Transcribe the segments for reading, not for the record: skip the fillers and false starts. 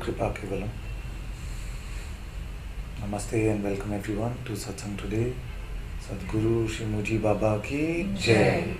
Kripa Kevalam. Namaste and welcome everyone to Satsang today. Sadhguru Shri Muji Baba ki Jai.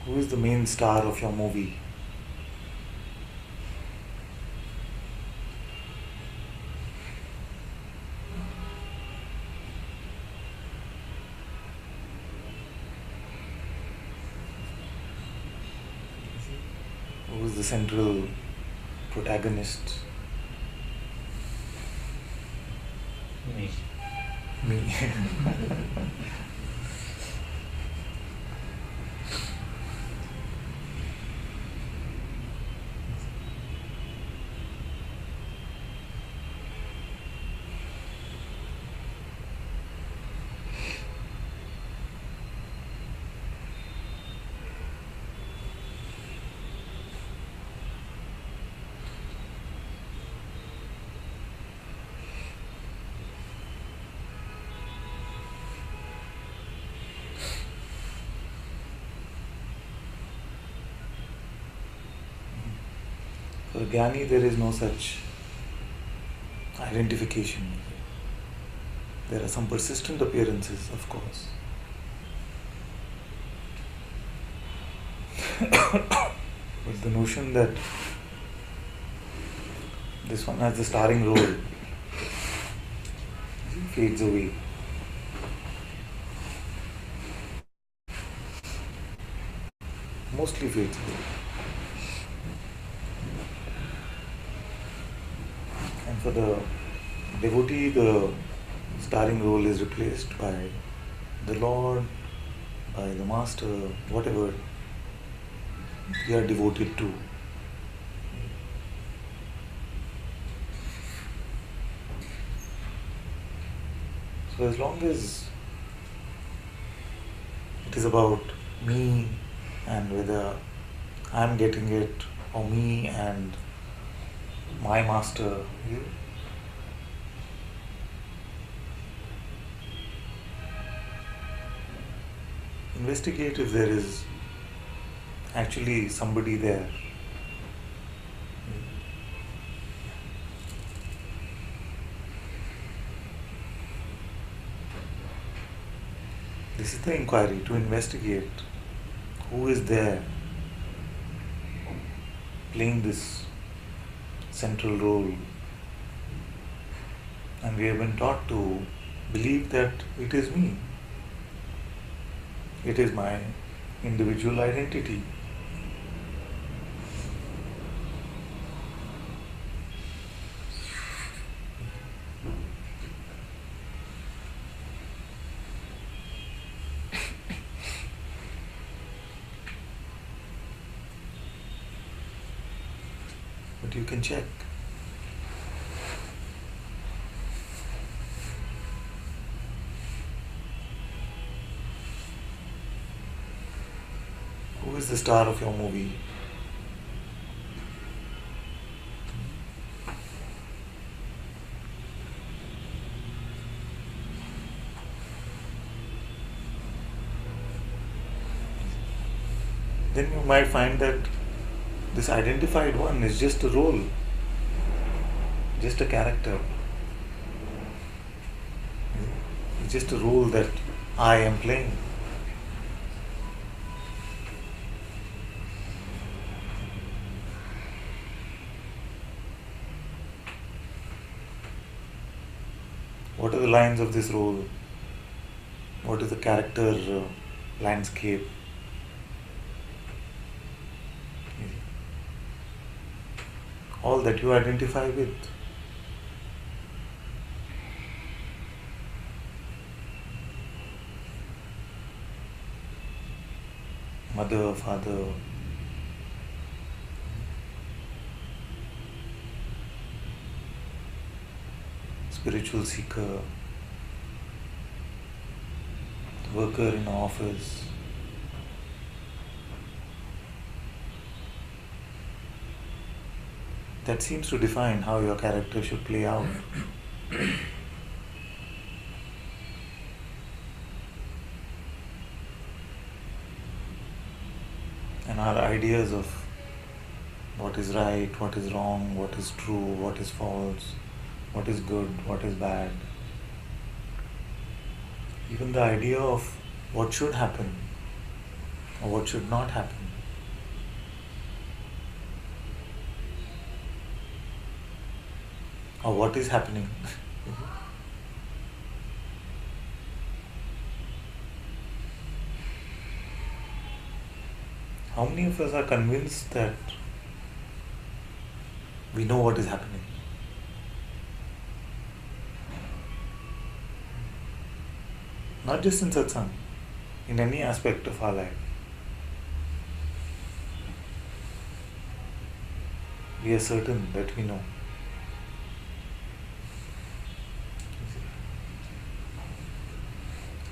Who is the main star of your movie? Who is the central protagonist? Me. For a Jnani, there is no such identification. There are some persistent appearances, of course. But the notion that this one has the starring role fades away. Mostly fades away. And for the devotee, the starring role is replaced by the Lord, by the Master, whatever we are devoted to. So as long as it is about me and whether I am getting it, or me and my master, investigate if there is actually somebody there. This is the inquiry, to investigate who is there playing this central role. And we have been taught to believe that it is me. It is my individual identity. But you can check. Who is the star of your movie? Then you might find that this identified one is just a role, just a character. It's just a role that I am playing. What are the lines of this role? What is the character landscape? All that you identify with. Mother, father, spiritual seeker, worker in an office. That seems to define how your character should play out. And our ideas of what is right, what is wrong, what is true, what is false, what is good, what is bad. Even the idea of what should happen or what should not happen. Or what is happening. How many of us are convinced that we know what is happening? Not just in satsang, in any aspect of our life. We are certain that we know.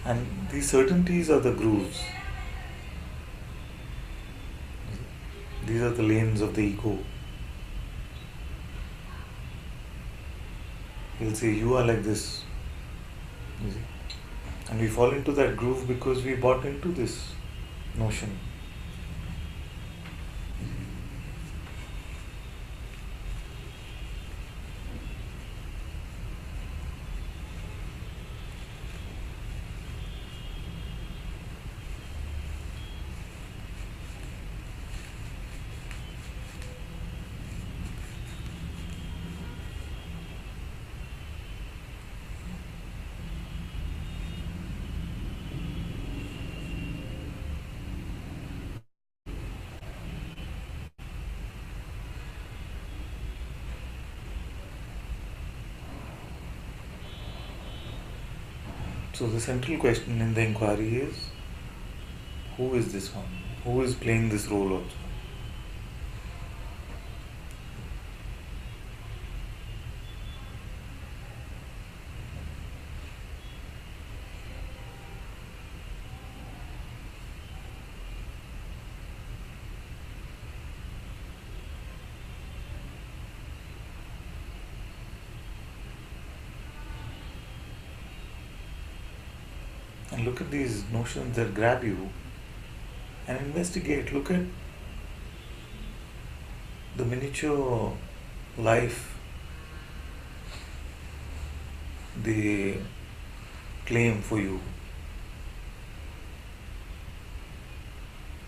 And these certainties are the grooves. These are the lanes of the ego. He'll say, you are like this. You see? And we fall into that groove because we bought into this notion. So the central question in the inquiry is, who is this one? Who is playing this role also? And look at these notions that grab you and investigate. Look at the miniature life they claim for you.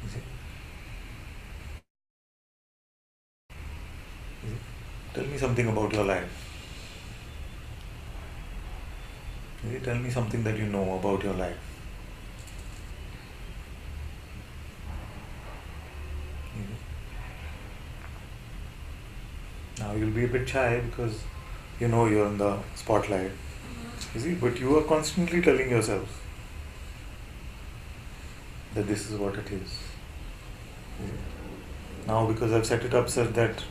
You see? Tell me something about your life. Tell me something that you know about your life. Now you'll be a bit shy because you know you're in the spotlight. You see, but you are constantly telling yourself that this is what it is. Now because I've set it up such that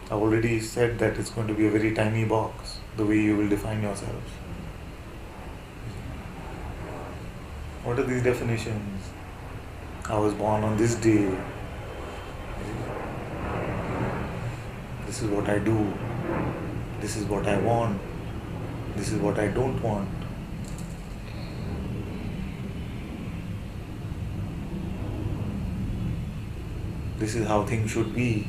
I've already said that it's going to be a very tiny box, the way you will define yourselves. What are these definitions? I was born on this day. This is what I do. This is what I want. This is what I don't want. This is how things should be.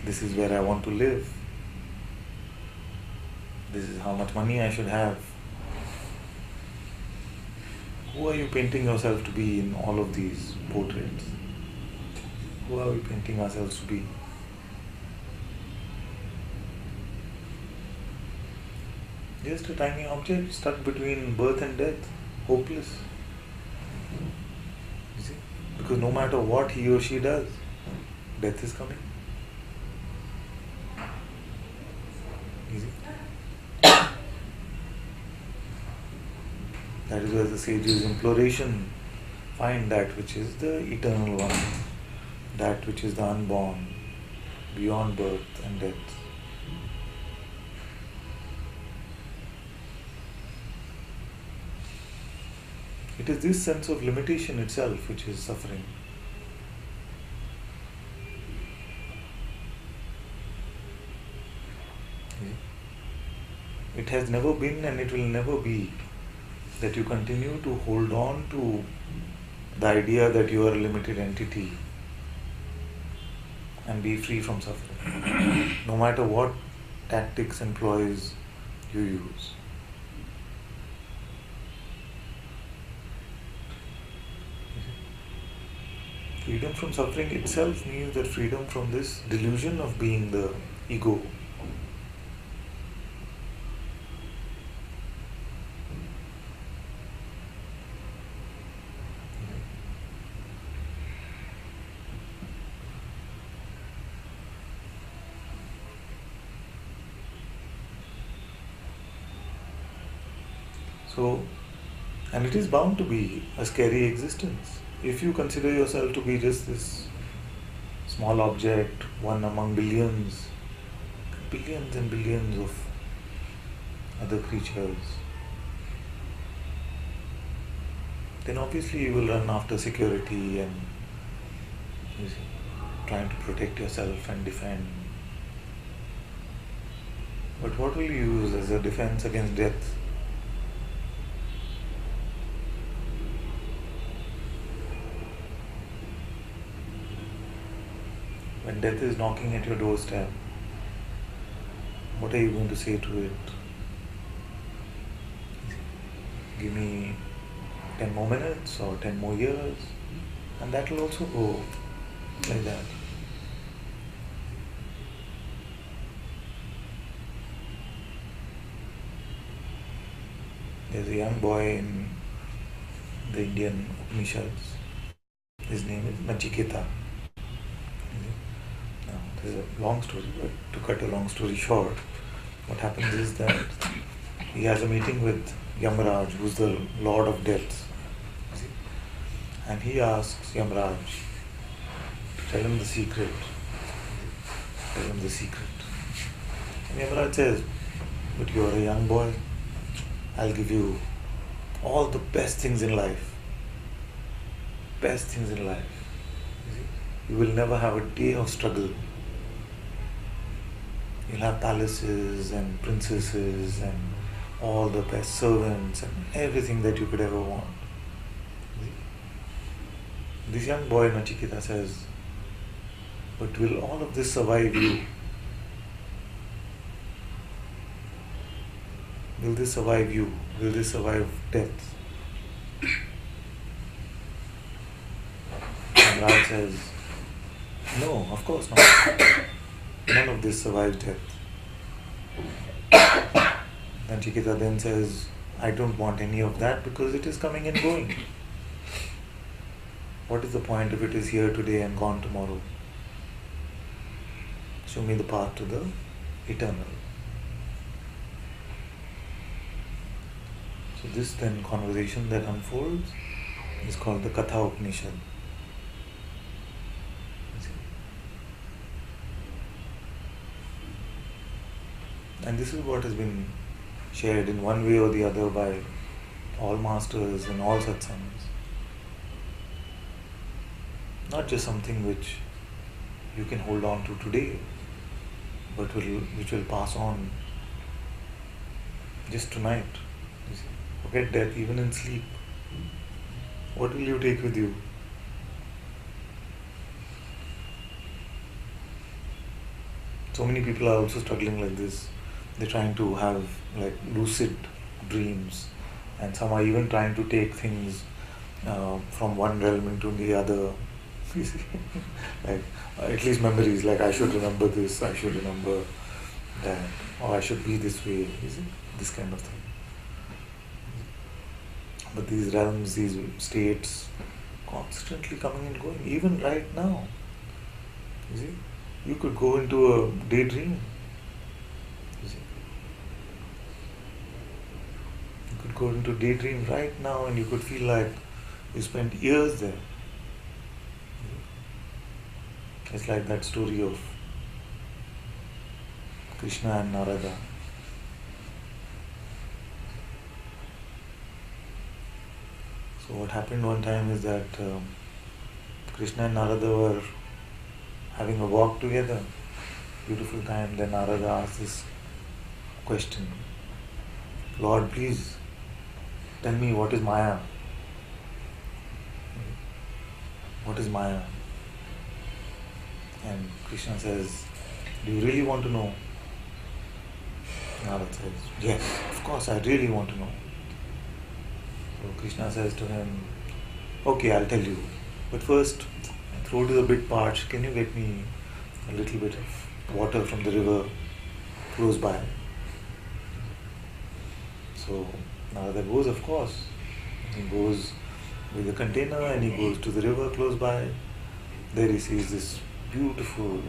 This is where I want to live. This is how much money I should have. Who are you painting yourself to be in all of these portraits? Who are we painting ourselves to be? Just a tiny object stuck between birth and death, hopeless. You see? Because no matter what he or she does, death is coming. You see? That is why the sage's imploration, find that which is the eternal one, that which is the unborn, beyond birth and death. It is this sense of limitation itself which is suffering. It has never been and it will never be that you continue to hold on to the idea that you are a limited entity and be free from suffering, no matter what tactics and ploys you use. Freedom from suffering itself means that freedom from this delusion of being the ego. So, and it is bound to be a scary existence. If you consider yourself to be just this small object, one among billions, billions and billions of other creatures, then obviously you will run after security and you see, trying to protect yourself and defend. But what will you use as a defense against death? When death is knocking at your doorstep, what are you going to say to it? Give me 10 more minutes or 10 more years, and that will also go like that. There's a young boy in the Indian Upanishads. His name is Nachiketa. Now, there's a long story, but to cut a long story short, what happens is that he has a meeting with Yamraj, who's the Lord of Death. And he asks Yamraj to tell him the secret. Tell him the secret. And Yamraj says, but you're a young boy. I'll give you all the best things in life. Best things in life. You will never have a day of struggle. You'll have palaces and princesses and all the best servants and everything that you could ever want. This young boy Nachiketa says, but will all of this survive you? Will this survive you? Will this survive death? And Raj says, no, of course not. None of this survives death. Nachiketa then says, I don't want any of that because it is coming and going. What is the point if it is here today and gone tomorrow? Show me the path to the eternal. So this then conversation that unfolds is called the Katha Upanishad. And this is what has been shared in one way or the other by all masters and all satsangs. Not just something which you can hold on to today, but which will pass on just tonight. You see, forget death, even in sleep. What will you take with you? So many people are also struggling like this. They're trying to have like lucid dreams, and some are even trying to take things from one realm into the other. You see, like at least memories. Like I should remember this. I should remember that, oh, I should be this way, is it? This kind of thing. But these realms, these states, constantly coming and going, even right now. You see, you could go into a daydream. You see, you could go into daydream right now, and you could feel like you spent years there. It's like that story of Krishna and Narada. So what happened one time is that Krishna and Narada were having a walk together, beautiful time. Then Narada asked this question, Lord, please tell me what is Maya? What is Maya? And Krishna says, do you really want to know? Narada says, yes, of course, I really want to know. So Krishna says to him, okay, I'll tell you. But first, my throat is a bit parched. Can you get me a little bit of water from the river close by? So Narada goes, of course. He goes with a container and he goes to the river close by. There he sees this beautiful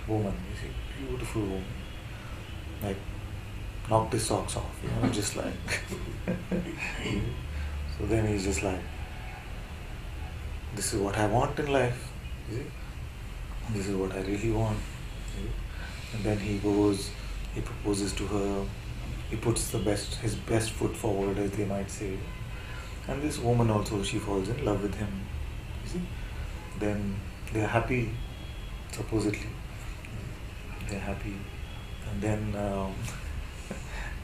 woman. You see, beautiful woman. Like, knocked his socks off, just like. So then he's just like, this is what I want in life. You see? This is what I really want. You see? And then he goes, he proposes to her, he puts his best foot forward, as they might say. And this woman also, she falls in love with him. You see? Then they are happy, supposedly. They are happy. And then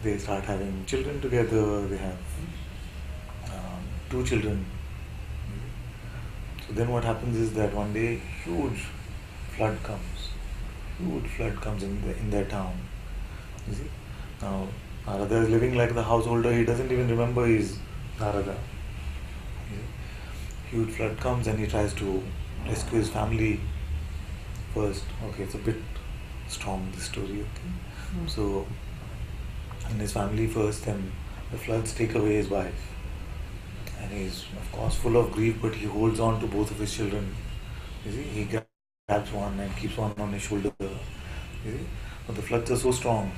they start having children together. They have 2 children. So then what happens is that one day huge flood comes. Huge flood comes in their town. You see? Now Narada is living like the householder. He doesn't even remember he's Narada. Huge flood comes and he tries to rescue his family first. Okay, it's a bit strong, this story. Okay, so in his family first, then the floods take away his wife, and he's of course full of grief, but he holds on to both of his children. You see, he grabs one and keeps one on his shoulder. You see, but the floods are so strong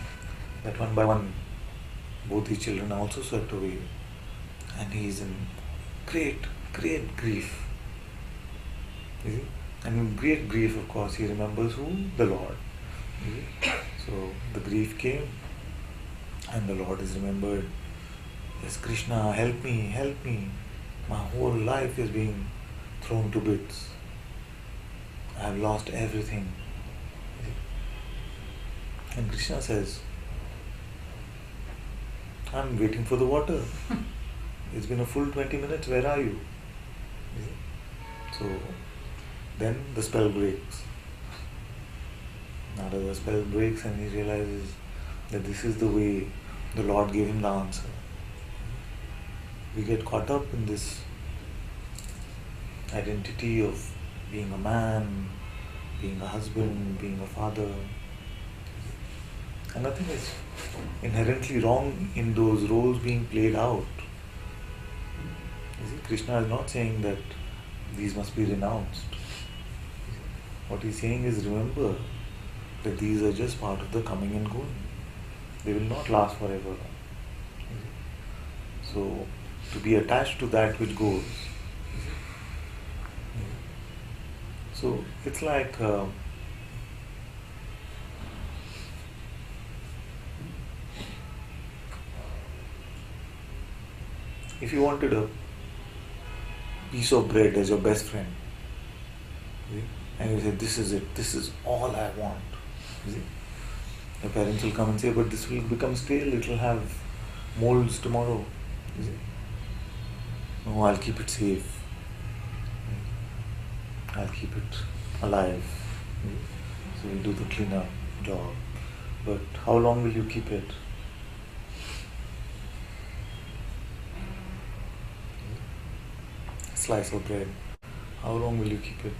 that one by one, both his children are also swept away, and he is in great grief. You see, and in great grief, of course, he remembers who? The Lord. You see? So the grief came, and the Lord is remembered. Yes, Krishna, help me. My whole life is being thrown to bits. I have lost everything. And Krishna says, I'm waiting for the water. It's been a full 20 minutes, where are you? So then the spell breaks. Now the spell breaks and he realizes that this is the way the Lord gave him the answer. We get caught up in this identity of being a man, being a husband, being a father. And nothing is inherently wrong in those roles being played out. You see, Krishna is not saying that these must be renounced. What he's saying is, remember that these are just part of the coming and going. They will not last forever. So, to be attached to that which goes. So, it's like if you wanted a piece of bread as your best friend, and you say, this is it, this is all I want. You see? Your parents will come and say, but this will become stale, it will have molds tomorrow. You see? No, I'll keep it safe. I'll keep it alive. So we'll do the cleanup job. But how long will you keep it? A slice of bread. How long will you keep it?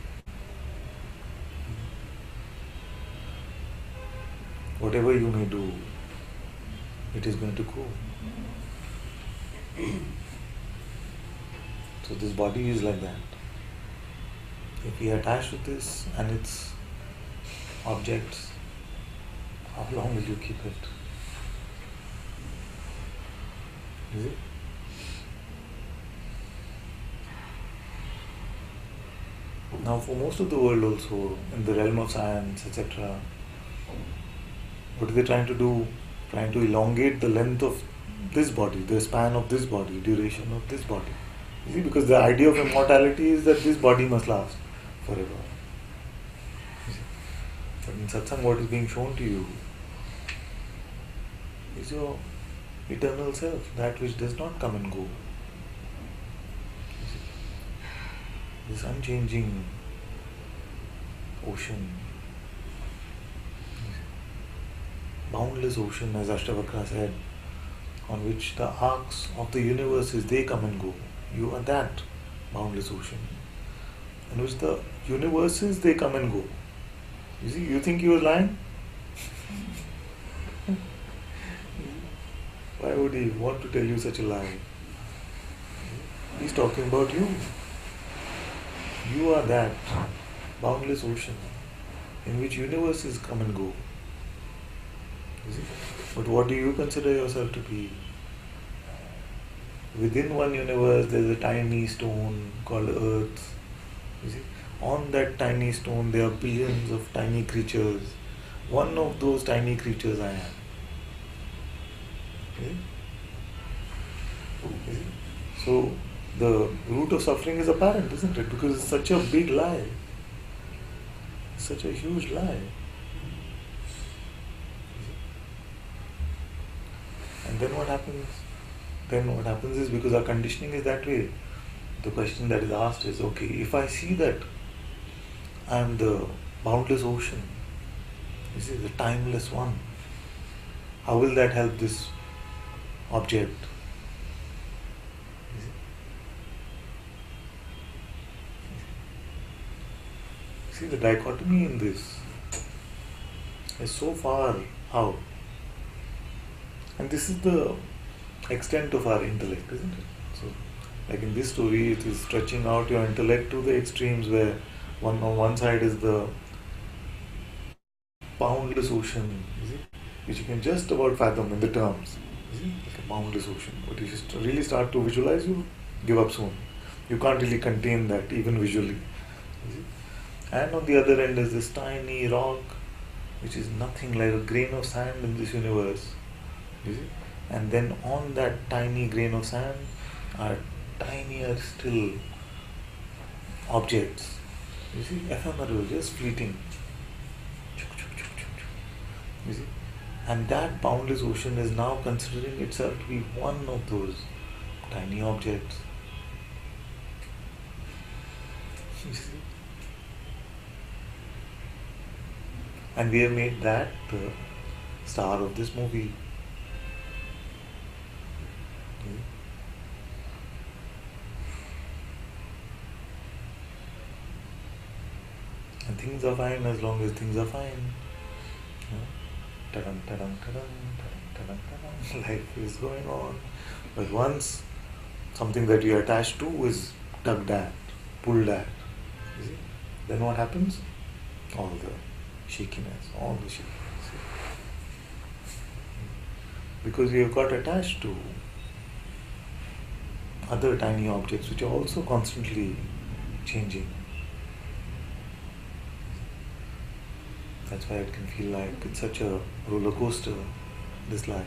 whatever you may do, it is going to go. So this body is like that. If we attach to this and its objects, how long will you keep it? Is it? Now for most of the world also, in the realm of science, etc., what are they trying to do? Trying to elongate the length of this body, the span of this body, duration of this body. You see, because the idea of immortality is that this body must last forever. You see? But in satsang, what is being shown to you is your eternal self, that which does not come and go. You see? This unchanging ocean, boundless ocean, as Ashtavakra said, on which the arcs of the universes, they come and go. You are that boundless ocean, in which the universes, they come and go. You see, you think you are lying? Why would he want to tell you such a lie? He's talking about you. You are that boundless ocean in which universes come and go. You see? But what do you consider yourself to be? Within one universe there is a tiny stone called Earth. You see? On that tiny stone there are billions of tiny creatures. One of those tiny creatures I am. You see? So the root of suffering is apparent, isn't it? Because it's such a big lie. Such a huge lie. And then what happens? Then what happens is, because our conditioning is that way, the question that is asked is, okay, if I see that I am the boundless ocean, you see, the timeless one, how will that help this object? You see, the dichotomy in this is so far out. And this is the extent of our intellect, isn't it? So, like in this story, it is stretching out your intellect to the extremes, where on one side is the boundless ocean, you see, which you can just about fathom in the terms. You see, like a boundless ocean. But if you really start to visualize, you give up soon. You can't really contain that, even visually. You see? And on the other end is this tiny rock, which is nothing, like a grain of sand in this universe. You see? And then on that tiny grain of sand are tinier still objects. You see, ephemeral, just fleeting. You see? And that boundless ocean is now considering itself to be one of those tiny objects. You see? And we have made that the star of this movie. And things are fine as long as things are fine. Ta-dum, ta-dum, ta-dum, ta-dum, ta-dum, ta-dum. Life is going on. But once something that you are attached to is tugged at, pulled at, you see, then what happens? All the shakiness, all the shakiness. Because we have got attached to other tiny objects which are also constantly changing. That's why it can feel like it's such a roller coaster, this life.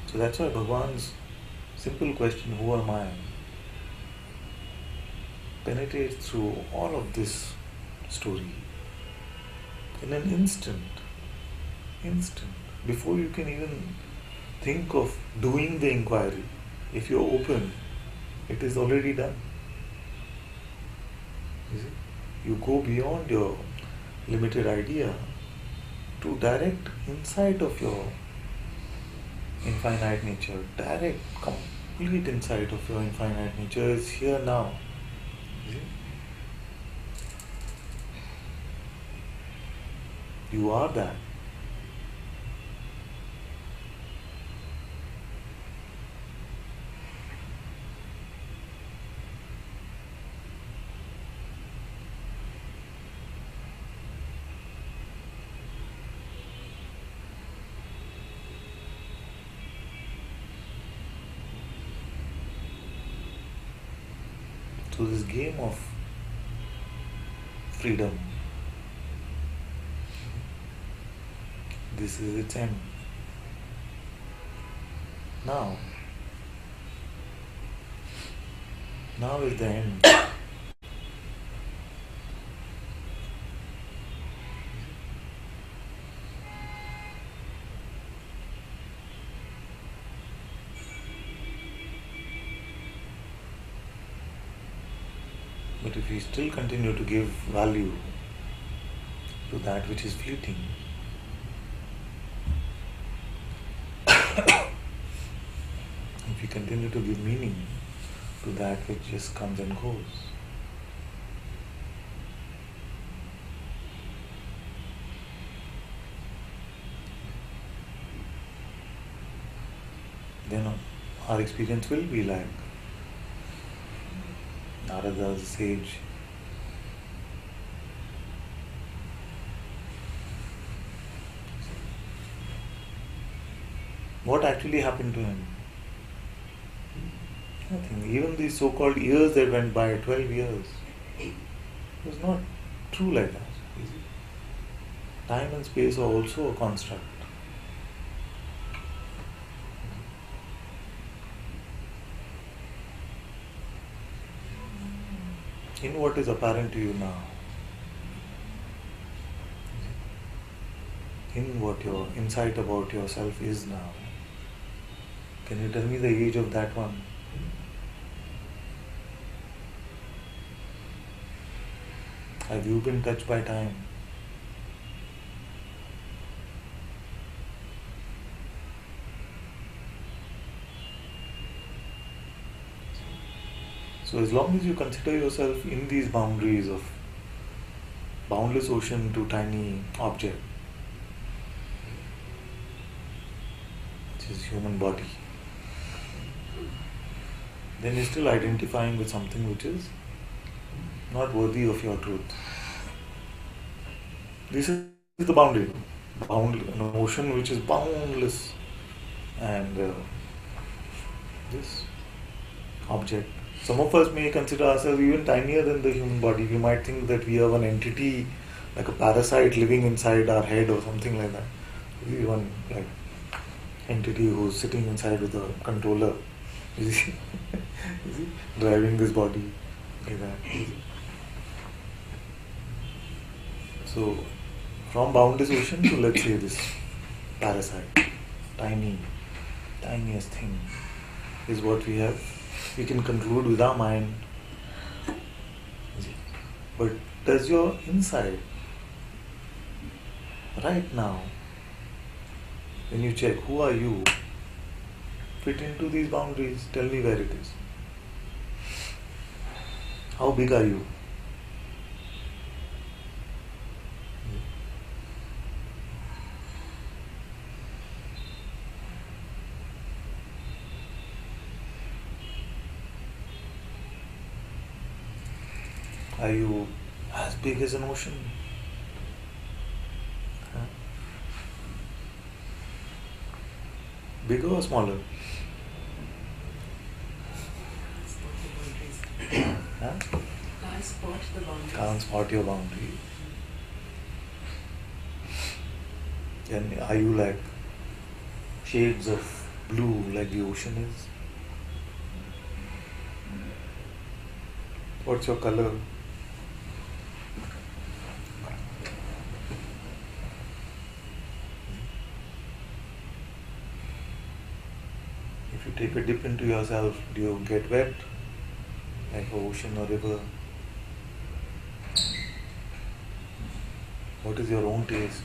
So that's why Bhagwan's simple question, who am I, penetrates through all of this story in an instant, before you can even think of doing the inquiry. If you're open, it is already done. You see? You go beyond your limited idea to direct insight of your infinite nature. Direct, complete insight of your infinite nature is here now. You see? You are that. So this game of freedom, this is its end. Now is the end. But if we still continue to give value to that which is fleeting, if we continue to give meaning to that which just comes and goes, then our experience will be like Narada's sage. What actually happened to him? Nothing. Even these so-called years that went by, 12 years, it was not true like that. Time and space are also a construct. In what is apparent to you now, in what your insight about yourself is now, can you tell me the age of that one? Have you been touched by time? So as long as you consider yourself in these boundaries of boundless ocean to tiny object, which is human body, then you're still identifying with something which is not worthy of your truth. This is the boundary. An ocean which is boundless, and this object. Some of us may consider ourselves even tinier than the human body. We might think that we have an entity, like a parasite living inside our head or something like that. We one like entity who's sitting inside with a controller, is he? Is he driving this body like that? So, from boundless ocean to, let's say, this parasite, tiniest thing is what we have. We can conclude with our mind. But does your inside, right now, when you check who are you, fit into these boundaries? Tell me where it is. How big are you? Are you as big as an ocean? Huh? Bigger or smaller? Huh? Can't spot the boundaries. Can't spot your boundary. Then are you like shades of blue like the ocean is? What's your color? If you take a dip into yourself, do you get wet like an ocean or river? What is your own taste?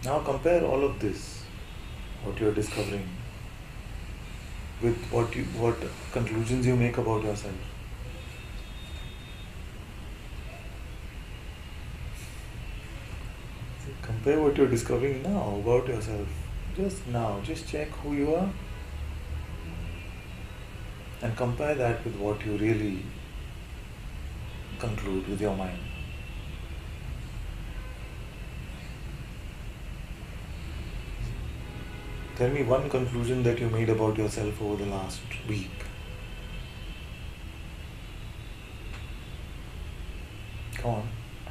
Now compare all of this, what you are discovering, with what conclusions you make about yourself. See, compare what you are discovering now about yourself. Just now, just check who you are and compare that with what you really conclude with your mind. Tell me one conclusion that you made about yourself over the last week. Come on,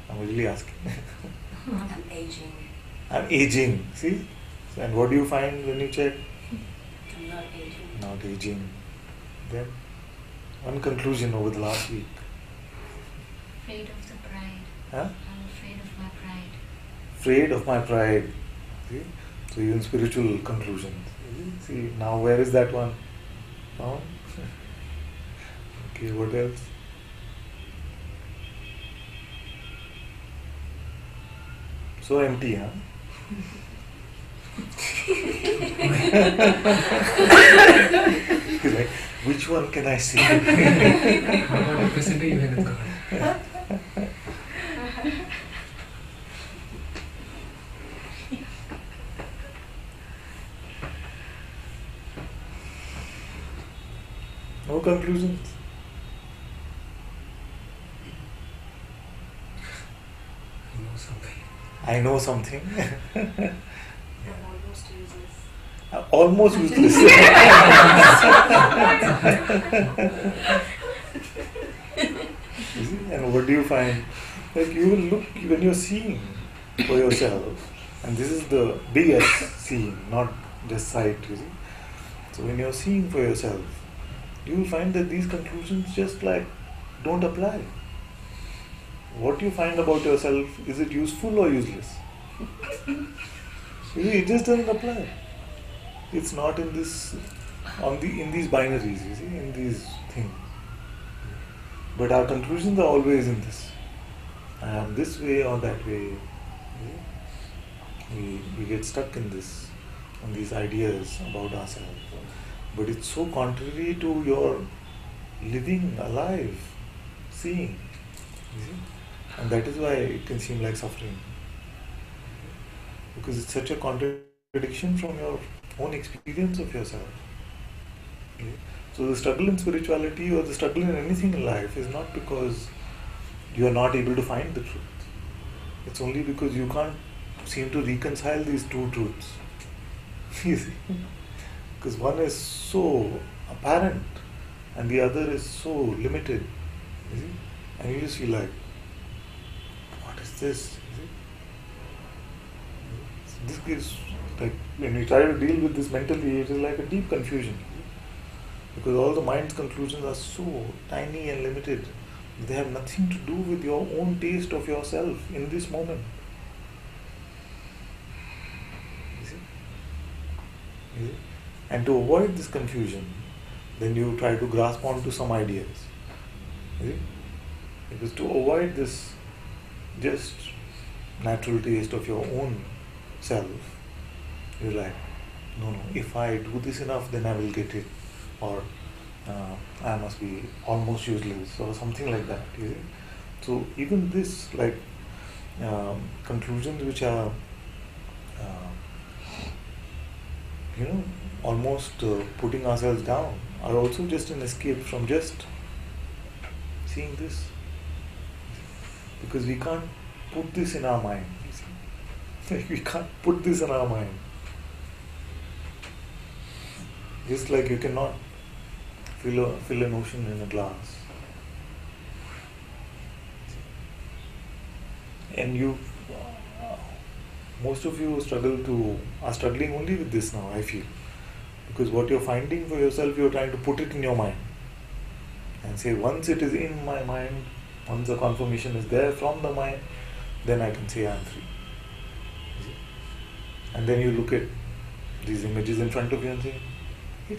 I'm really asking. I'm aging. I'm aging, see? And what do you find when you check? I'm not aging. Not aging. Then, one conclusion over the last week. Afraid of the pride. Huh? I'm afraid of my pride. Afraid of my pride. See? So even spiritual conclusions. See, now where is that one found? Okay, what else? So empty, huh? He's like, which one can I see? No conclusions? I know something. I'm almost useless. Almost useless. You see? And what do you find? Like you will look when you're seeing for yourself, and this is the biggest seeing, not just sight, you see. So when you're seeing for yourself, you will find that these conclusions just like don't apply. What you find about yourself, is it useful or useless? You see, it just doesn't apply. It's not in this, in these binaries, you see, in these things. But our conclusions are always in this. I am this way or that way. We get stuck in this, on these ideas about ourselves. But it's so contrary to your living alive, seeing. You see? And that is why it can seem like suffering. Because it's such a contradiction from your own experience of yourself. Okay? So the struggle in spirituality or the struggle in anything in life is not because you are not able to find the truth. It's only because you can't seem to reconcile these two truths. You see? Because one is so apparent and the other is so limited. You see? And you just feel like, what is this? You see? This gives, like, when we try to deal with this mentally, it is like a deep confusion. Because all the mind's conclusions are so tiny and limited. They have nothing to do with your own taste of yourself in this moment. You see? You see? And to avoid this confusion, then you try to grasp onto some ideas. You see? Because to avoid this just natural taste of your own self, you're like, no, if I do this enough, then I will get it. Or I must be almost useless, or something like that. You see? So even this, like, conclusions which are, almost putting ourselves down, are also just an escape from just seeing this. Because we can't put this in our mind. You see? We can't put this in our mind. Just like you cannot fill an ocean in a glass. And most of you are struggling only with this now, I feel. Because what you're finding for yourself, you're trying to put it in your mind. And say, once it is in my mind, once the confirmation is there from the mind, then I can say I'm free. You see? And then you look at these images in front of you and say, he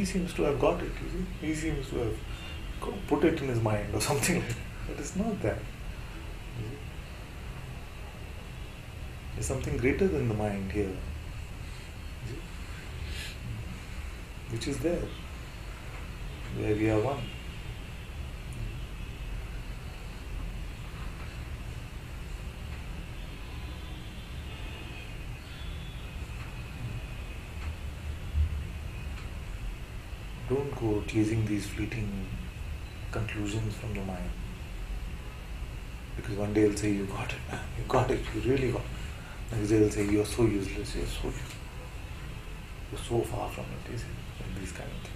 seems to have got it, you see. He seems to have put it in his mind or something like that. But it's not that. There's something greater than the mind here, which is there, where we are one. Don't go chasing these fleeting conclusions from the mind. Because one day they'll say, you got it, man, you got it, you really got it. Next day they'll say, you're so useless, you're so far from it, you see, and these kind of things.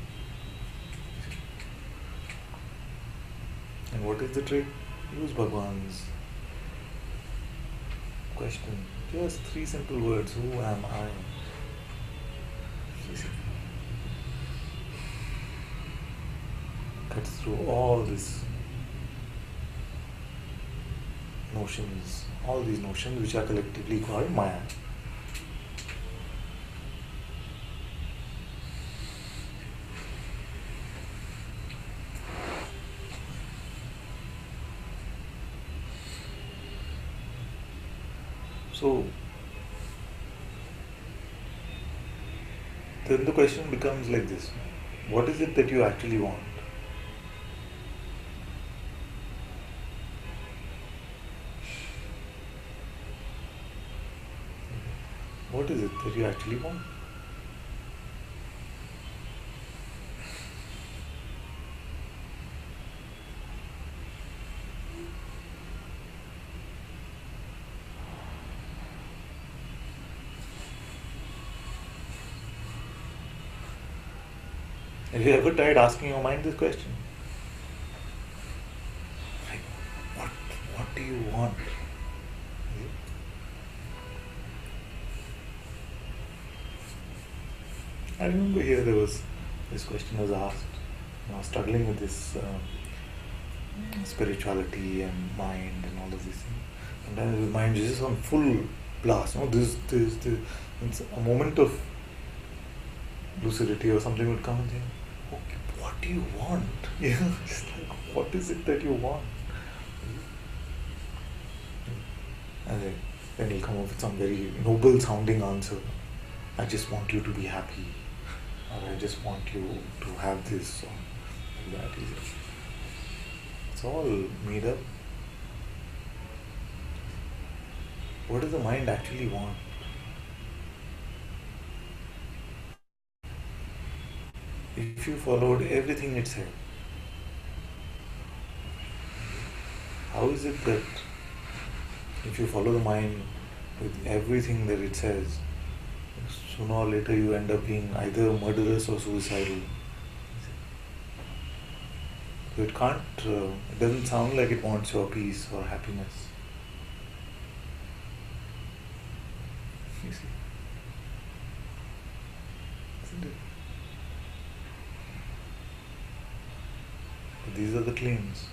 And what is the trick? Use Bhagwan's question. Just 3 simple words. Who am I? You see. Cuts through all these notions, all these notions which are collectively called Maya. So, then the question becomes like this: what is it that you actually want? What is it that you actually want? Have you ever tried asking your mind this question? Like, what do you want? I remember here this question was asked. I was struggling with this spirituality and mind and all of these things. Sometimes the mind is just on full blast. This it's a moment of lucidity or something would come and say, okay, what do you want? It's like, what is it that you want? And then he'll come up with some very noble sounding answer. I just want you to be happy. Or I just want you to have this, or that. It's all made up. What does the mind actually want? If you followed everything it said, how is it that if you follow the mind with everything that it says, sooner or later you end up being either murderous or suicidal? So it can't, it doesn't sound like it wants your peace or happiness. You see? Isn't it? But these are the claims.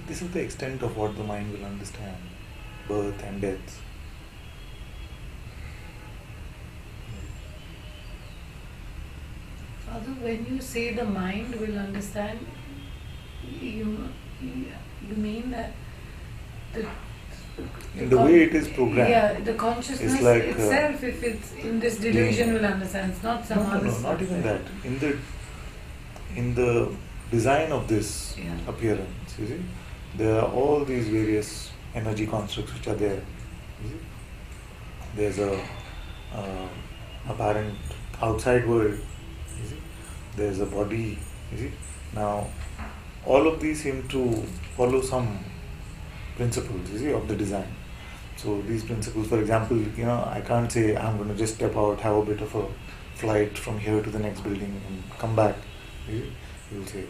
This is the extent of what the mind will understand, birth and death. Father, when you say the mind will understand, you mean that In the way it is programmed. Yeah, the consciousness it's like, itself, if it's in this delusion, will understand. It's not some other No, not even that. In the design of this appearance, you see, there are all these various energy constructs which are there. You see? There's a apparent outside world. You see? There's a body. You see? Now, all of these seem to follow some principles, you see, of the design. So these principles, for example, I can't say I'm going to just step out, have a bit of a flight from here to the next building and come back. You'll say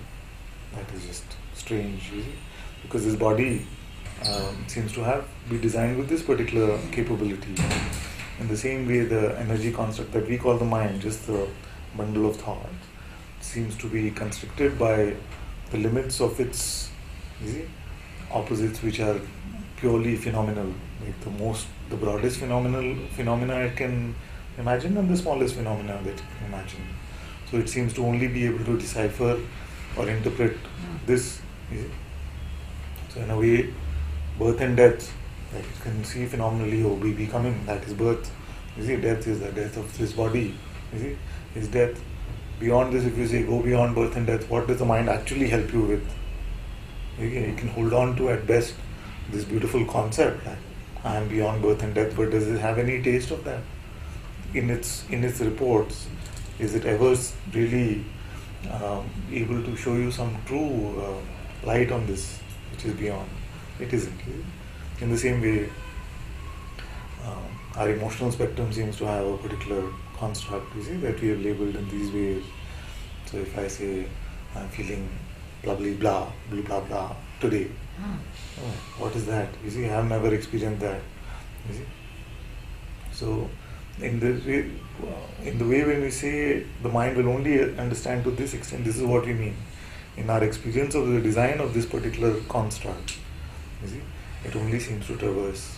that is just strange, you see, because this body seems to be designed with this particular capability. In the same way, the energy construct that we call the mind, just the bundle of thought, seems to be constricted by the limits of its, you see, opposites, which are purely phenomenal, like the broadest phenomena it can imagine and the smallest phenomena that it can imagine. So it seems to only be able to decipher or interpret this. You see? So in a way, birth and death, like you can see phenomenally, oh, baby coming, that is birth. You see, death is the death of this body. You see, is death. Beyond this, if you say go beyond birth and death, what does the mind actually help you with? You can hold on to at best this beautiful concept that I am beyond birth and death, but does it have any taste of that? In its reports, is it ever really able to show you some true light on this, which is beyond? It isn't. In the same way, our emotional spectrum seems to have a particular construct, you see, that we have labeled in these ways. So if I say I'm feeling blah blah blah blah blah blah today, oh, what is that? You see, I have never experienced that. You see, so in the way when we say the mind will only understand to this extent, this is what we mean. In our experience of the design of this particular construct, you see, it only seems to traverse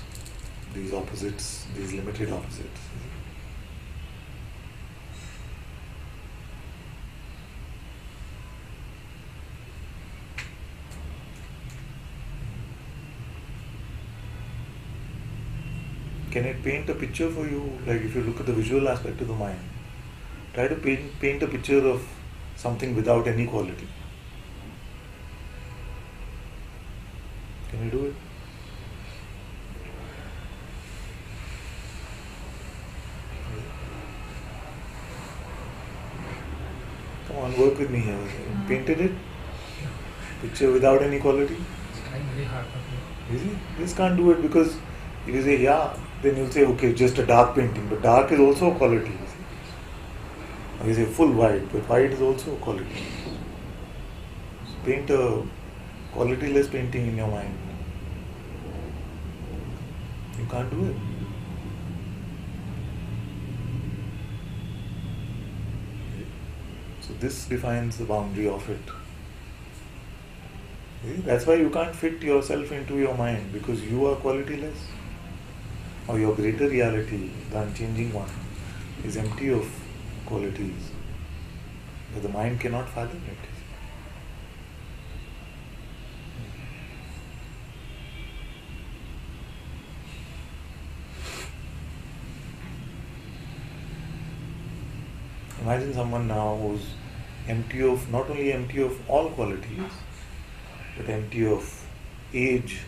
these opposites, these limited opposites. You see. Can it paint a picture for you? Like if you look at the visual aspect of the mind, try to paint a picture of something without any quality. Can you do it? Come on, work with me here. Painted it? Picture without any quality? It's trying very hard, but You see? This can't do it because if you say, yeah, then you'll say, okay, just a dark painting. But dark is also a quality. You see? Or you say full white, but white is also a quality. So paint a qualityless painting in your mind. You can't do it. So this defines the boundary of it. See? That's why you can't fit yourself into your mind, because you are qualityless. Or your greater reality, the unchanging one, is empty of qualities. But the mind cannot fathom it. Imagine someone now who's empty of, not only empty of all qualities, but empty of age,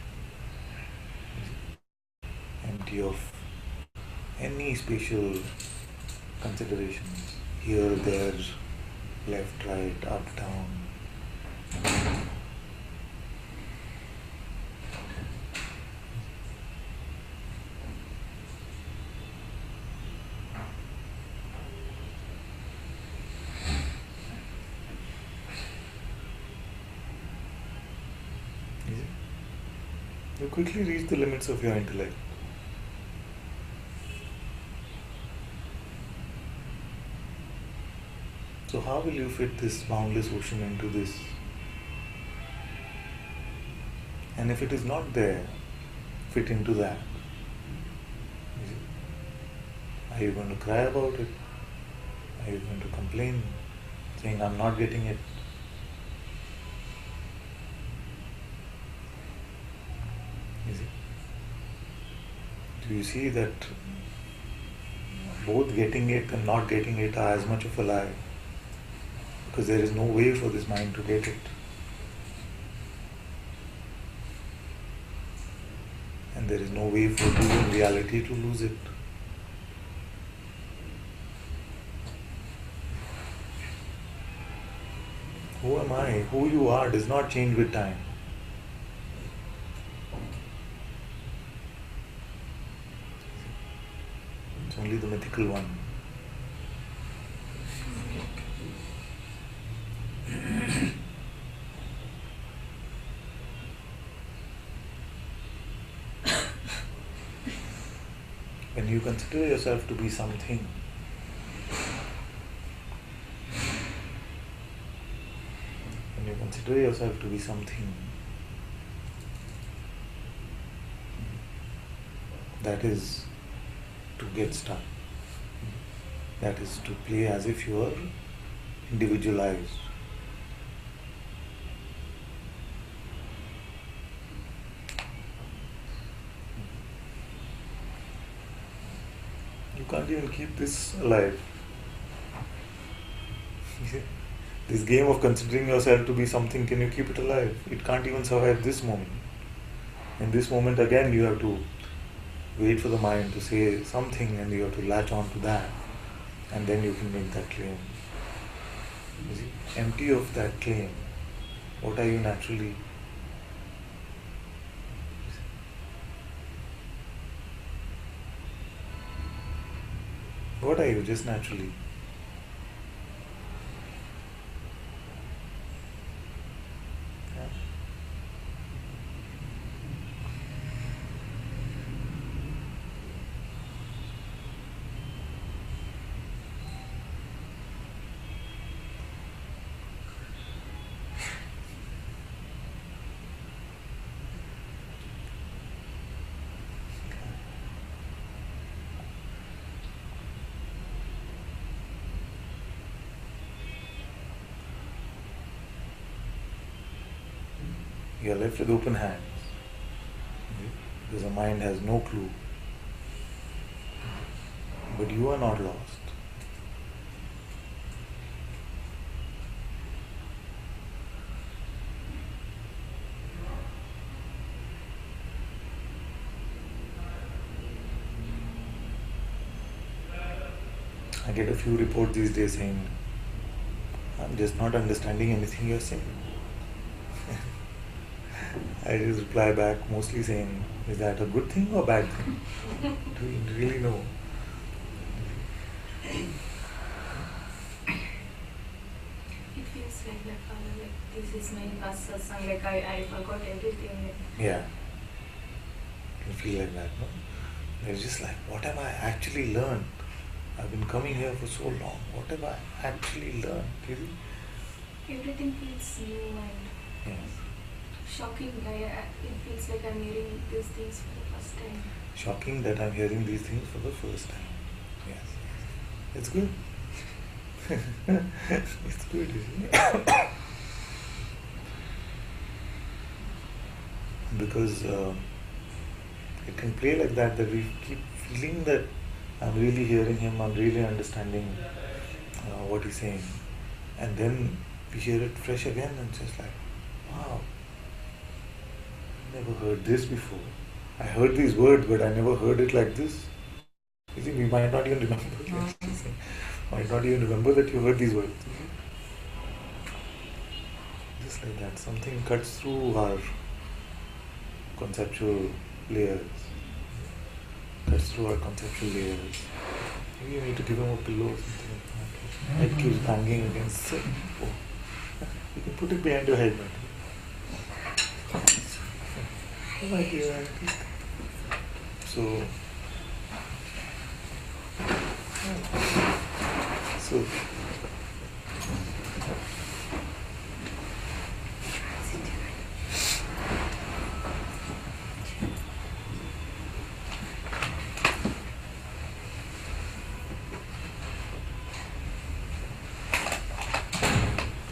empty of any spatial considerations, here, there, left, right, up, down. You quickly reach the limits of your intellect. So how will you fit this boundless ocean into this? And if it is not there, fit into that. You see? Are you going to cry about it? Are you going to complain, saying, I'm not getting it? You see? Do you see that both getting it and not getting it are as much of a lie? Because there is no way for this mind to get it. And there is no way for you in reality to lose it. Who am I? Who you are does not change with time. It's only the mythical one. When you consider yourself to be something, when you consider yourself to be something, that is to get stuck. That is to play as if you are individualized. even keep this alive. This game of considering yourself to be something, can you keep it alive? It can't even survive this moment. In this moment again you have to wait for the mind to say something and you have to latch on to that, and then you can make that claim. You see, empty of that claim, what are you naturally? What are you just naturally? Yeah. You are left with open hands because the mind has no clue. But you are not lost. I get a few reports these days saying, I'm just not understanding anything you're saying. I just reply back mostly saying, is that a good thing or bad thing? Do you really know? It feels like this is my first satsang, like I forgot everything. Yeah. You feel like that, no? It's just like, what have I actually learned? I've been coming here for so long. What have I actually learned? Really? Everything feels new and Yes. shocking. It feels like I'm hearing these things for the first time. Shocking that I'm hearing these things for the first time. Yes. It's good. It's good, isn't it? Because it can play like that we keep feeling that I'm really hearing him, I'm really understanding what he's saying. And then we hear it fresh again and it's just like, wow, never heard this before. I heard these words, but I never heard it like this. You see, we might not even remember. Might not even remember that you heard these words. Just like that, something cuts through our conceptual layers. Cuts through our conceptual layers. Maybe you need to give him a pillow or something like that. Head keeps banging against it. Oh. You can put it behind your head, my dear. So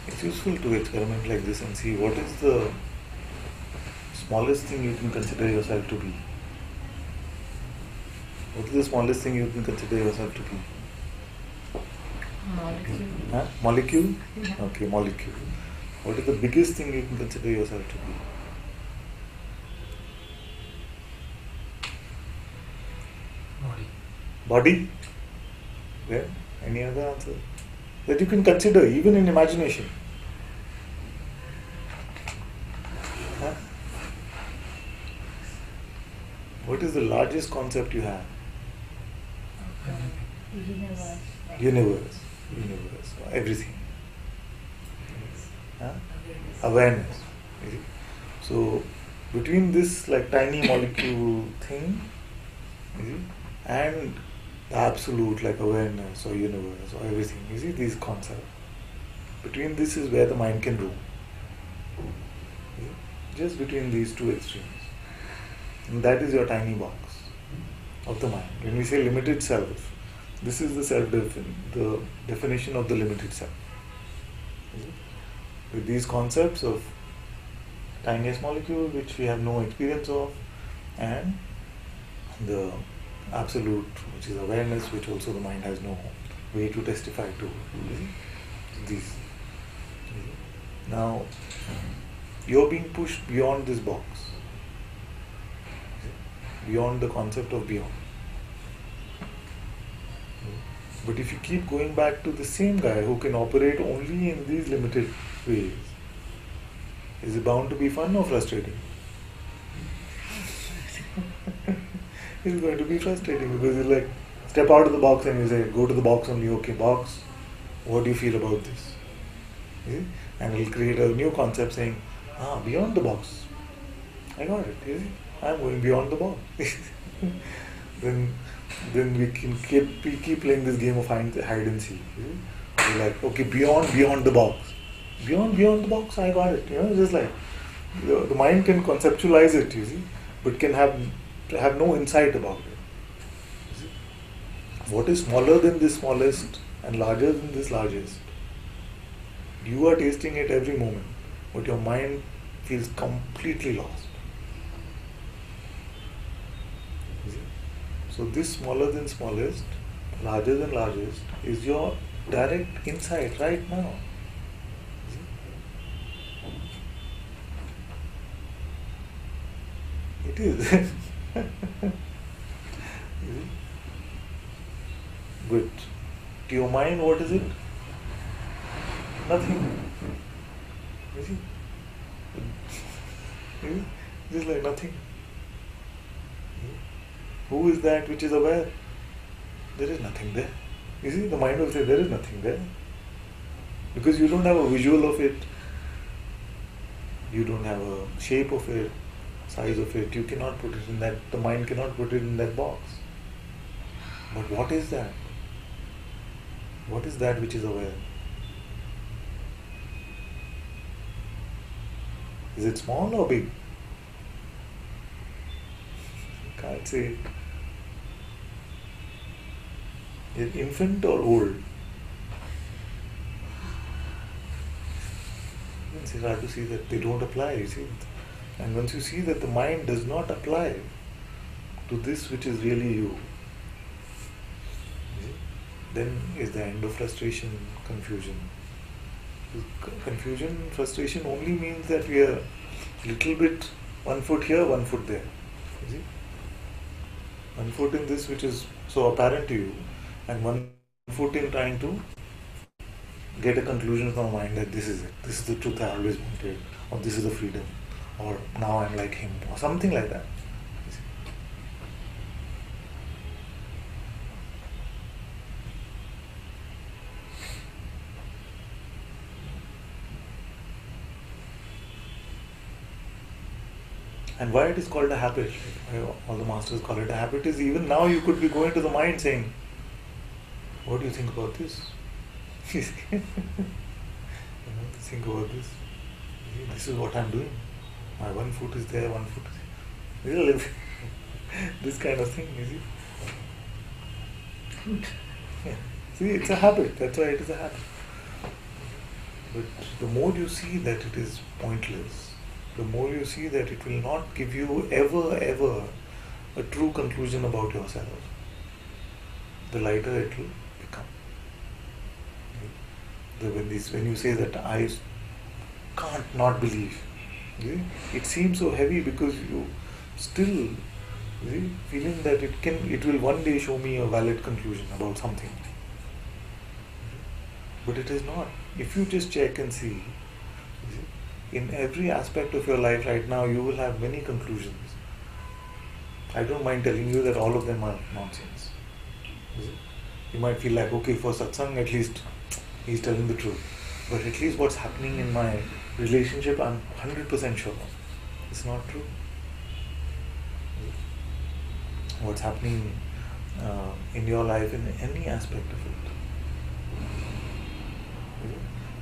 it's useful to experiment like this and see what is the smallest thing you can consider yourself to be. What is the smallest thing you can consider yourself to be? Molecule. Huh? Molecule? Yeah. Okay, molecule. What is the biggest thing you can consider yourself to be? Body. Body? Well, any other answer? That you can consider, even in imagination. Huh? What is the largest concept you have? Everything. Universe. Universe. Everything. Huh? Awareness. You see? So, between this like tiny molecule thing, you see, and the absolute like awareness or universe or everything, you see these concepts. Between this is where the mind can roam. You see? Just between these two extremes. And that is your tiny box of the mind. When we say limited self, this is the definition of the limited self. You see? With these concepts of tiniest molecule which we have no experience of, and the absolute, which is awareness, which also the mind has no way to testify to. You see? These. You see? Now, you're being pushed beyond this box, you see? Beyond the concept of beyond. But if you keep going back to the same guy who can operate only in these limited ways, is it bound to be fun or frustrating? It's going to be frustrating because you like step out of the box and you say, go to the box only, okay, box, what do you feel about this? You see? And it'll create a new concept saying, beyond the box. I got it, you see? I'm going beyond the box. then we can keep playing this game of hide and seek. You see? We're like, okay, beyond the box. Beyond the box, I got it. You know, just like the mind can conceptualize it, you see, but can have no insight about it. You see? What is smaller than this smallest and larger than this largest? You are tasting it every moment, but your mind feels completely lost. You see? So this smaller than smallest, larger than largest is your direct insight right now. It is. But to your mind, what is it? Nothing. You see? Just like nothing. Who is that which is aware? There is nothing there. You see, the mind will say there is nothing there. Because you don't have a visual of it. You don't have a shape of it, size of it. You cannot put it in that, the mind cannot put it in that box. But what is that? What is that which is aware? Is it small or big? Can't say it. Is it infant or old? It's hard to see that they don't apply, you see. And once you see that the mind does not apply to this which is really you, then is the end of frustration, confusion. Confusion, frustration only means that we are little bit 1 foot here, 1 foot there. You see? 1 foot in this which is so apparent to you, and 1 foot in trying to get a conclusion from mind that this is it, this is the truth I always wanted, or this is the freedom, or now I'm like him, or something like that. You see? And why it is called a habit, why all the masters call it a habit, is even now you could be going to the mind saying, what do you think about this? Think about this. This is what I'm doing. My 1 foot is there, 1 foot is there. This kind of thing, you see. Yeah. See, it's a habit. That's why it is a habit. But the more you see that it is pointless, the more you see that it will not give you ever a true conclusion about yourself, the lighter it will become. When you say that I can't not believe, it seems so heavy because you still feeling that it will one day show me a valid conclusion about something. But it is not. If you just check and see, in every aspect of your life right now, you will have many conclusions. I don't mind telling you that all of them are nonsense. You might feel like, okay, for Satsang at least he's telling the truth. But at least what's happening in my relationship, I'm 100% sure it's not true. What's happening in your life, in any aspect of it.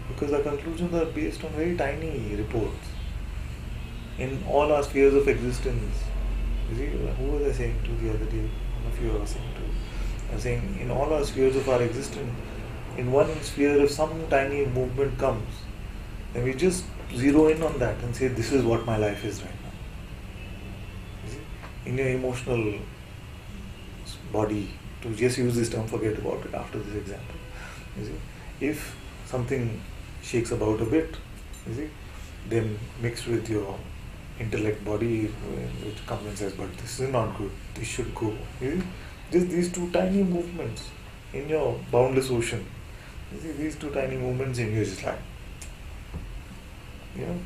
Because our conclusions are based on very tiny reports. In all our spheres of existence, you see, who was I saying to the other day? One of you were saying to. I was saying, in all our spheres of our existence, in one sphere, if some tiny movement comes, then we just zero in on that and say, this is what my life is right now. You see? In your emotional body, to just use this term, forget about it after this example. You see, if something shakes about a bit, you see, then mixed with your intellect body, which comes and says, but this is not good, this should go. You see, just these two tiny movements in your boundless ocean. You see, these two tiny movements in you is just like, you know,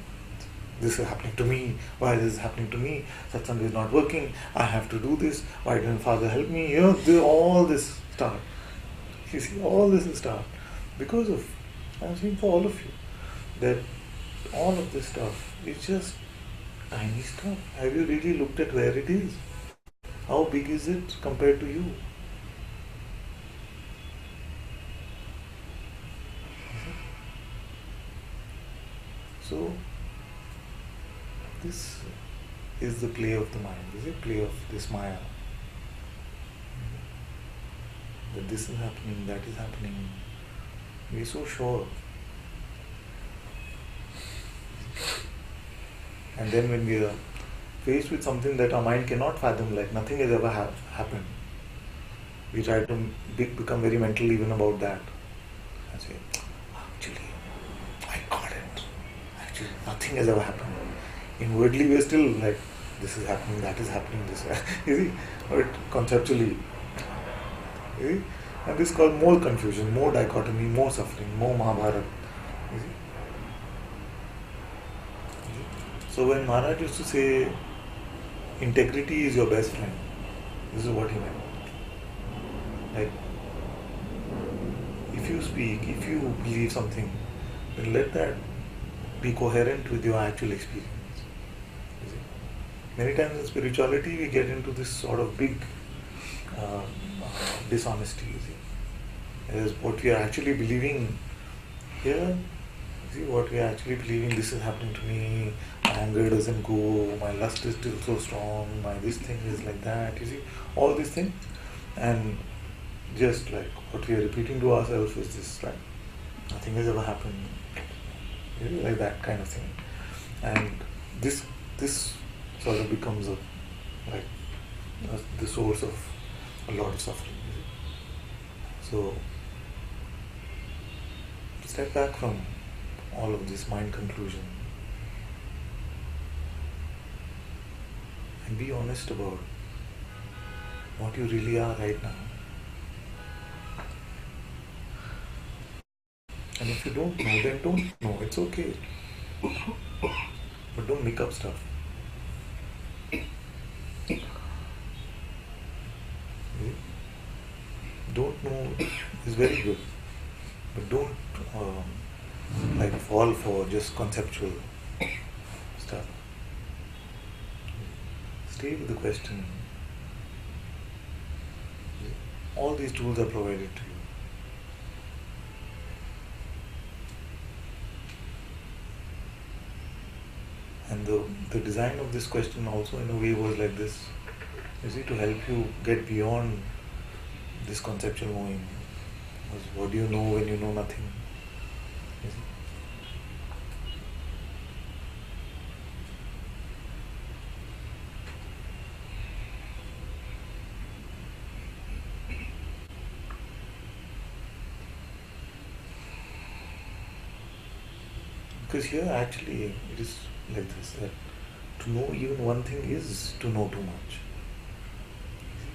this is happening to me, why this is happening to me, satsang is not working, I have to do this, why didn't Father help me, all this start. You see, all this will start because of, I'm saying for all of you, that all of this stuff is just tiny stuff. Have you really looked at where it is? How big is it compared to you? So, this is the play of the mind, is it? Play of this Maya. That this is happening, that is happening. We're so sure. And then when we are faced with something that our mind cannot fathom, like nothing has ever happened, we try to become very mental even about that. And say, actually, I got it. Actually, nothing has ever happened. Inwardly, we're still like, this is happening, that is happening, this you see, but conceptually, you see? And this is called more confusion, more dichotomy, more suffering, more Mahabharata. You see? So when Maharaj used to say, integrity is your best friend, this is what he meant. Like, if you speak, if you believe something, then let that be coherent with your actual experience. You see? Many times in spirituality, we get into this sort of big dishonesty. You see, as what we are actually believing here. See, what we are actually believing, this is happening to me, my anger doesn't go, my lust is still so strong, my this thing is like that, you see, all these things. And just like what we are repeating to ourselves is this, like, nothing has ever happened, you know, like that kind of thing. And this sort of becomes the source of a lot of suffering. You see. So, step back from all of this mind conclusion and be honest about what you really are right now. And if you don't know, then don't know. It's okay. But don't make up stuff. Don't know is very good, but don't like fall for just conceptual stuff. Stay with the question. All these tools are provided to you. And the design of this question also in a way was like this. You see, to help you get beyond this conceptual knowing. What do you know when you know nothing? You see? Because here actually it is like this, that to know even one thing is to know too much.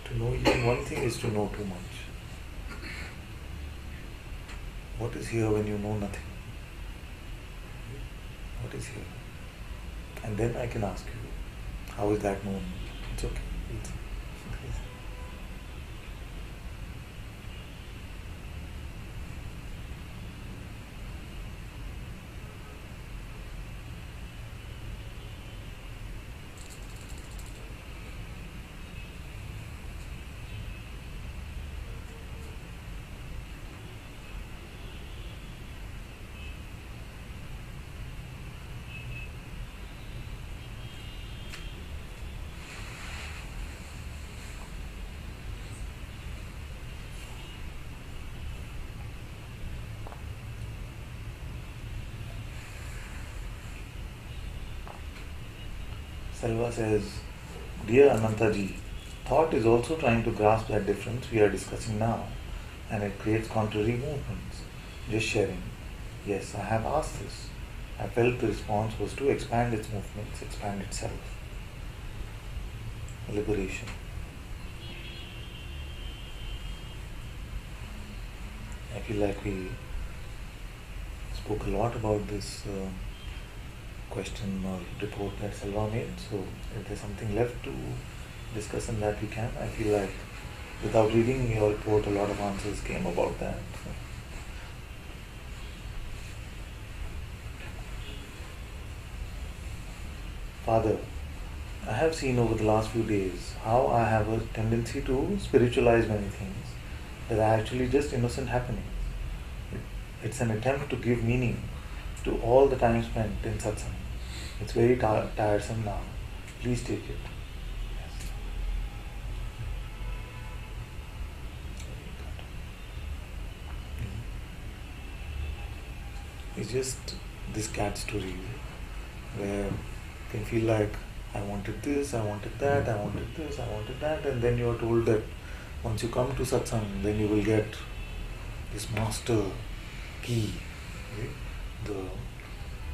To know even one thing is to know too much. What is here when you know nothing? What is here? And then I can ask you, how is that known? It's okay. Selva says, Dear Ananta ji, thought is also trying to grasp that difference we are discussing now, and it creates contrary movements. Just sharing, yes, I have asked this. I felt the response was to expand its movements, expand itself. Liberation. I feel like we spoke a lot about this question or report that Selva made, so if there's something left to discuss in that we can. I feel like without reading your report a lot of answers came about that. Father, I have seen over the last few days how I have a tendency to spiritualize many things that are actually just innocent happenings. It's an attempt to give meaning to all the time spent in satsang. It's very tiresome now. Please take it. Yes. It's just this cat story where you can feel like I wanted this, I wanted that, I wanted this, I wanted that, and then you are told that once you come to satsang, then you will get this master key, right? The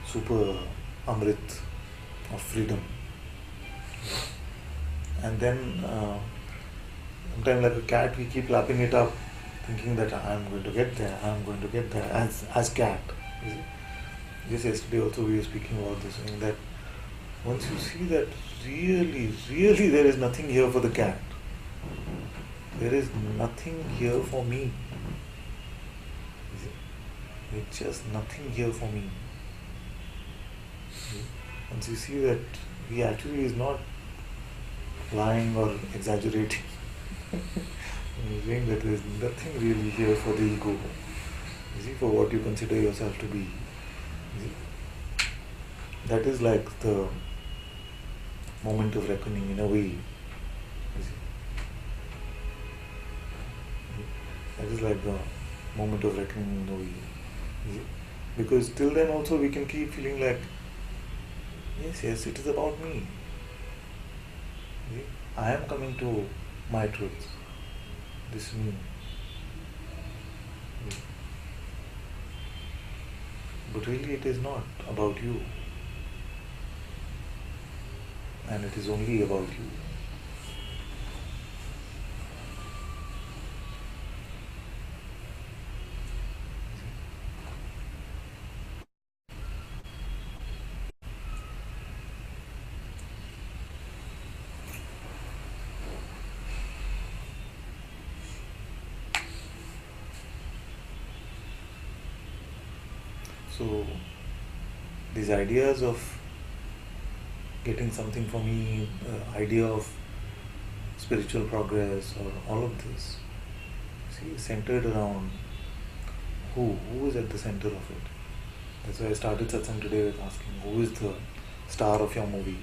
super amrit of freedom. And then sometimes like a cat we keep lapping it up, thinking that I am going to get there, I am going to get there, as cat. You see? Just yesterday also we were speaking about this, saying that once you see that really there is nothing here for the cat, there is nothing here for me. You see? There's just nothing here for me. You see? Once you see that he actually is not lying or exaggerating, he's saying that there is nothing really here for the ego. You see, for what you consider yourself to be. You see? That is like the moment of reckoning in a way. You see? That is like the moment of reckoning in a way. You see? Because till then also we can keep feeling like, yes, it is about me. You see? I am coming to my truth. This me. You see? But really it is not about you. And it is only about you. So, these ideas of getting something for me, idea of spiritual progress or all of this, see, centered around who is at the center of it. That's why I started satsang today with asking, who is the star of your movie?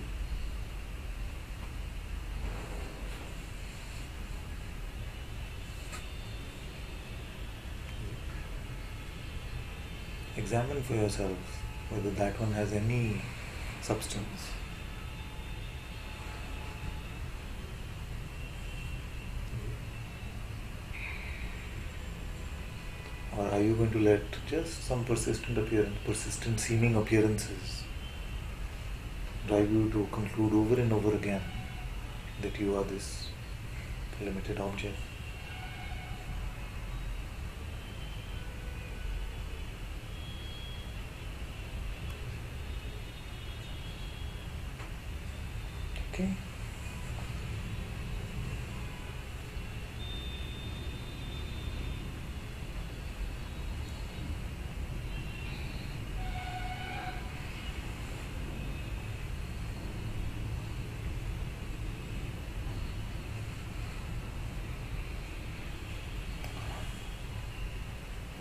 Examine for yourself whether that one has any substance. Or are you going to let just some persistent seeming appearances drive you to conclude over and over again that you are this limited object? Okay.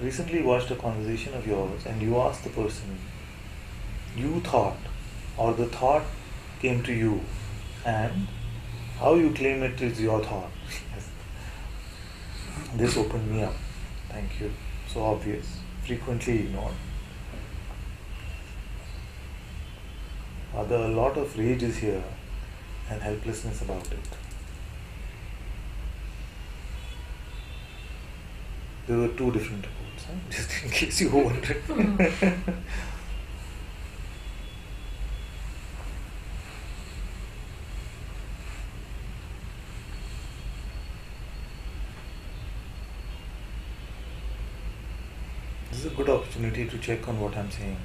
Recently watched a conversation of yours and you asked the person, you thought or the thought came to you and how you claim it is your thought. This opened me up. Thank you. So obvious. Frequently ignored. There a lot of rage is here and helplessness about it. There were two different reports, just in case you were wondering. This is a good opportunity to check on what I'm saying.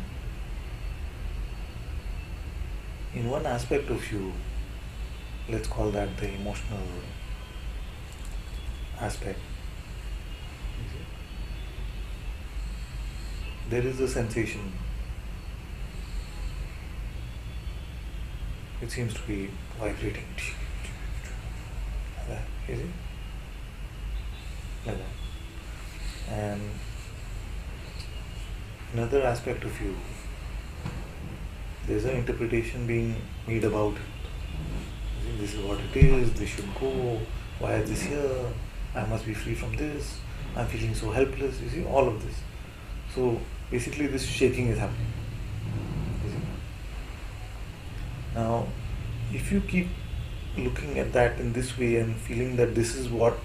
In one aspect of you, let's call that the emotional aspect, there is a sensation. It seems to be vibrating. Like that, is it? Like that. And another aspect of you, there's an interpretation being made about it. This is what it is, this should go, why is this here, I must be free from this, I'm feeling so helpless, you see, all of this. So basically this shaking is happening. You see? Now, if you keep looking at that in this way and feeling that this is what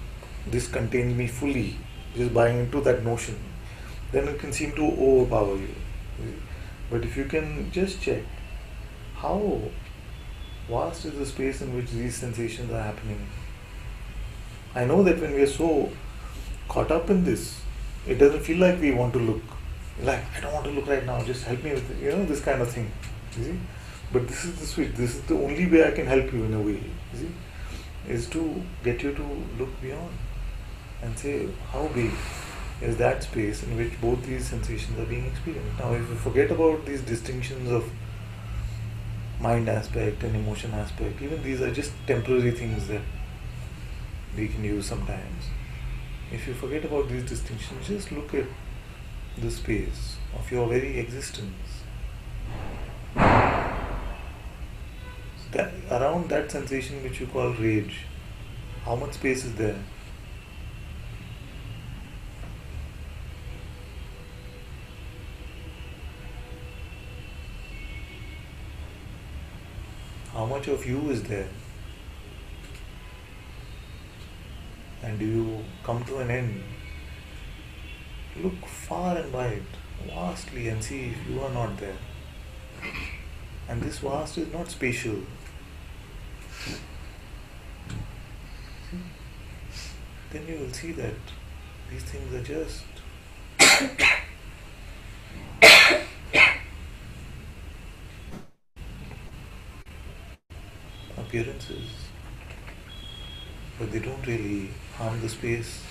this contains me fully, just buying into that notion, then it can seem to overpower you. But if you can just check how vast is the space in which these sensations are happening. I know that when we are so caught up in this, it doesn't feel like we want to look. Like, I don't want to look right now, just help me with it, this kind of thing. You see? But this is the switch, this is the only way I can help you in a way, you see, is to get you to look beyond and say, how big is that space in which both these sensations are being experienced. Now, if you forget about these distinctions of mind aspect and emotion aspect, even these are just temporary things that we can use sometimes. If you forget about these distinctions, just look at the space of your very existence. That, around that sensation which you call rage, how much space is there? How much of you is there? And do you come to an end? Look far and wide, vastly, and see if you are not there. And this vast is not spatial. Then you will see that these things are just appearances, but they don't really harm the space.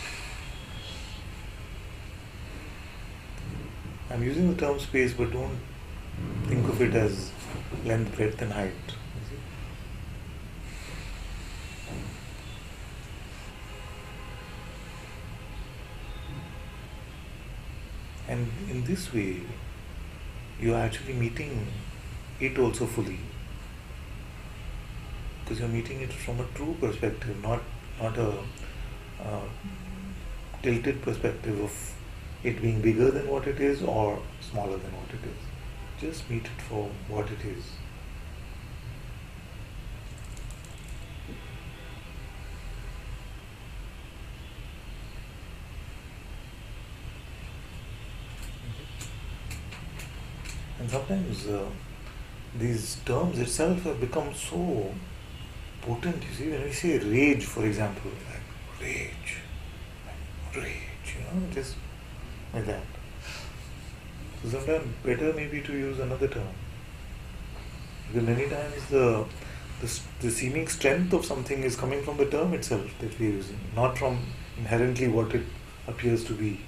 I'm using the term space, but don't think of it as length, breadth and height. You see? And in this way, you are actually meeting it also fully. Because you're meeting it from a true perspective, not a tilted perspective of it being bigger than what it is or smaller than what it is. Just meet it for what it is. And sometimes these terms itself have become so potent. You see, when we say rage, for example, like rage, just like that. So sometimes better maybe to use another term. Because many times the seeming strength of something is coming from the term itself that we are using, not from inherently what it appears to be.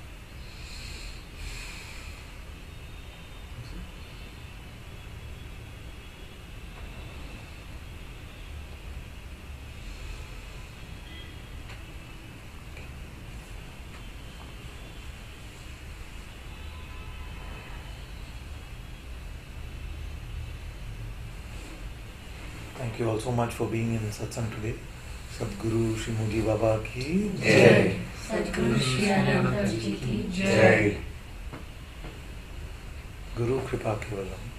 Thank you all so much for being in Satsang today. Sadguru Shri Muji Baba ki Jai. Sadguru Shri Ananta-Part ki Jai. Guru Kripa Kevalam.